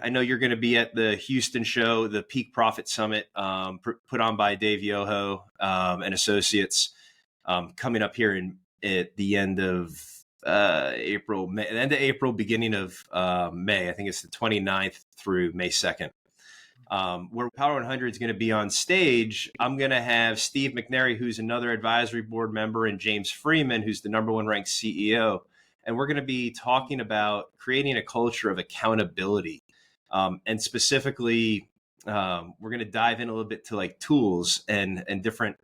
I know you're going to be at the Houston show, the Peak Profit Summit, put on by Dave Yoho and Associates, coming up here at the end of April, beginning of May. I think it's the 29th through May 2nd. Where Power 100 is going to be on stage, I'm going to have Steve McNary, who's another advisory board member, and James Freeman, who's the #1 ranked CEO. And we're going to be talking about creating a culture of accountability. And specifically, we're going to dive in a little bit to like tools and different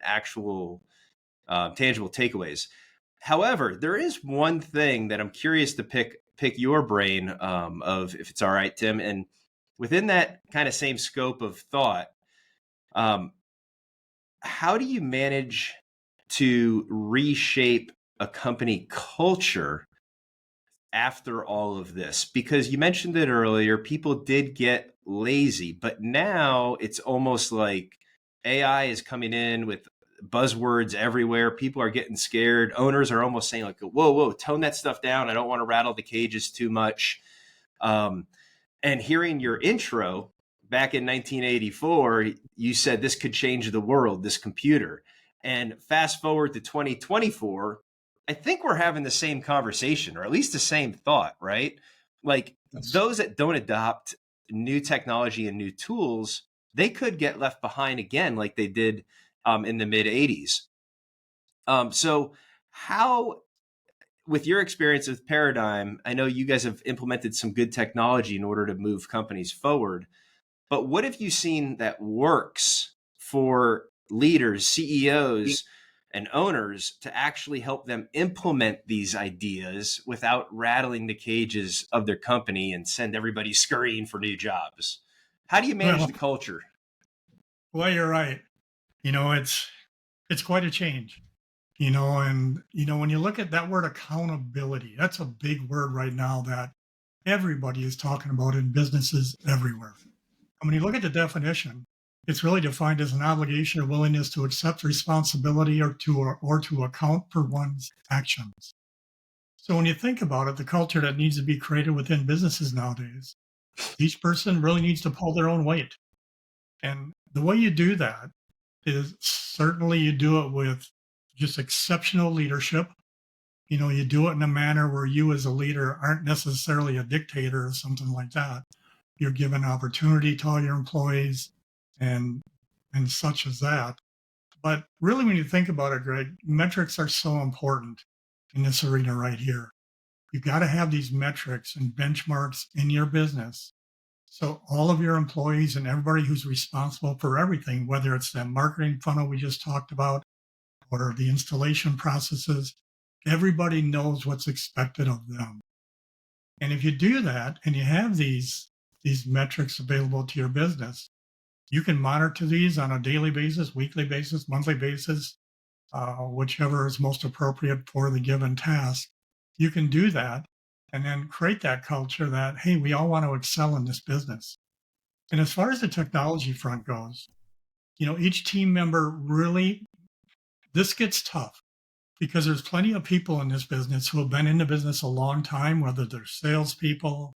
actual tangible takeaways. However, there is one thing that I'm curious to pick your brain of, if it's all right, Tim. And within that kind of same scope of thought, how do you manage to reshape a company culture after all of this? Because you mentioned it earlier, people did get lazy, but now it's almost like AI is coming in with buzzwords everywhere. People are getting scared. Owners are almost saying like, whoa, tone that stuff down. I don't want to rattle the cages too much. And hearing your intro back in 1984, you said this could change the world, this computer. And fast forward to 2024, I think we're having the same conversation, or at least the same thought, right? Like those that don't adopt new technology and new tools, they could get left behind again, like they did in the mid 80s. So how, with your experience with Paradigm, I know you guys have implemented some good technology in order to move companies forward, but what have you seen that works for leaders, CEOs, and owners to actually help them implement these ideas without rattling the cages of their company and send everybody scurrying for new jobs? How do you manage the culture? Well, you're right. It's quite a change. And when you look at that word accountability, that's a big word right now that everybody is talking about in businesses everywhere. And when you look at the definition, it's really defined as an obligation or willingness to accept responsibility or to account for one's actions. So when you think about it, the culture that needs to be created within businesses nowadays, each person really needs to pull their own weight. And the way you do that is certainly you do it with just exceptional leadership. You do it in a manner where you as a leader aren't necessarily a dictator or something like that. You're given opportunity to all your employees and such as that. But really, when you think about it, Greg, metrics are so important in this arena right here. You've got to have these metrics and benchmarks in your business. So all of your employees and everybody who's responsible for everything, whether it's that marketing funnel we just talked about, or the installation processes, everybody knows what's expected of them. And if you do that and you have these metrics available to your business, you can monitor these on a daily basis, weekly basis, monthly basis, whichever is most appropriate for the given task. You can do that and then create that culture that, hey, we all want to excel in this business. And as far as the technology front goes, each team member really, this gets tough because there's plenty of people in this business who have been in the business a long time, whether they're salespeople,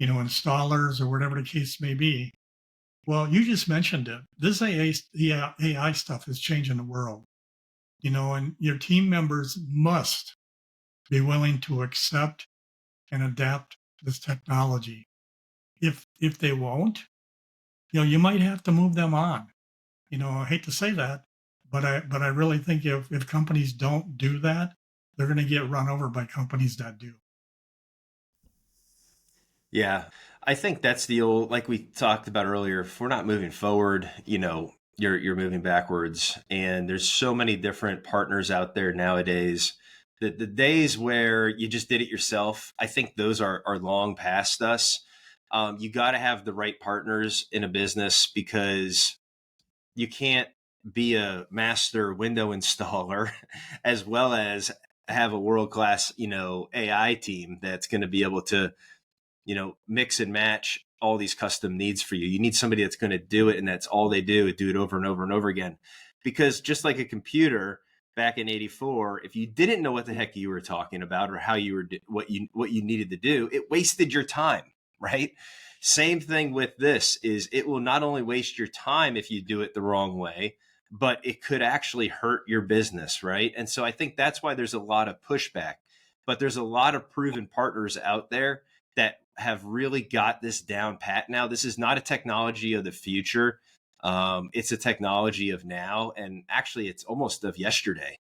installers, or whatever the case may be. Well, you just mentioned it. This AI stuff is changing the world, and your team members must be willing to accept and adapt this technology. If they won't, you might have to move them on. I hate to say that, but I really think if companies don't do that, they're going to get run over by companies that do. Yeah, I think that's the old, like we talked about earlier, if we're not moving forward, you're moving backwards. And there's so many different partners out there nowadays. The days where you just did it yourself, I think those are long past us. You got to have the right partners in a business, because you can't be a master window installer as well as have a world-class, AI team that's going to be able to, mix and match all these custom needs for you. You need somebody that's going to do it, and that's all they do, do it over and over and over again. Because just like a computer, back in 84, if you didn't know what the heck you were talking about or how you were what you needed to do, it wasted your time, right? Same thing with this is it will not only waste your time if you do it the wrong way, but it could actually hurt your business, right? And so I think that's why there's a lot of pushback, but there's a lot of proven partners out there that have really got this down pat now. This is not a technology of the future. It's a technology of now, and actually it's almost of yesterday.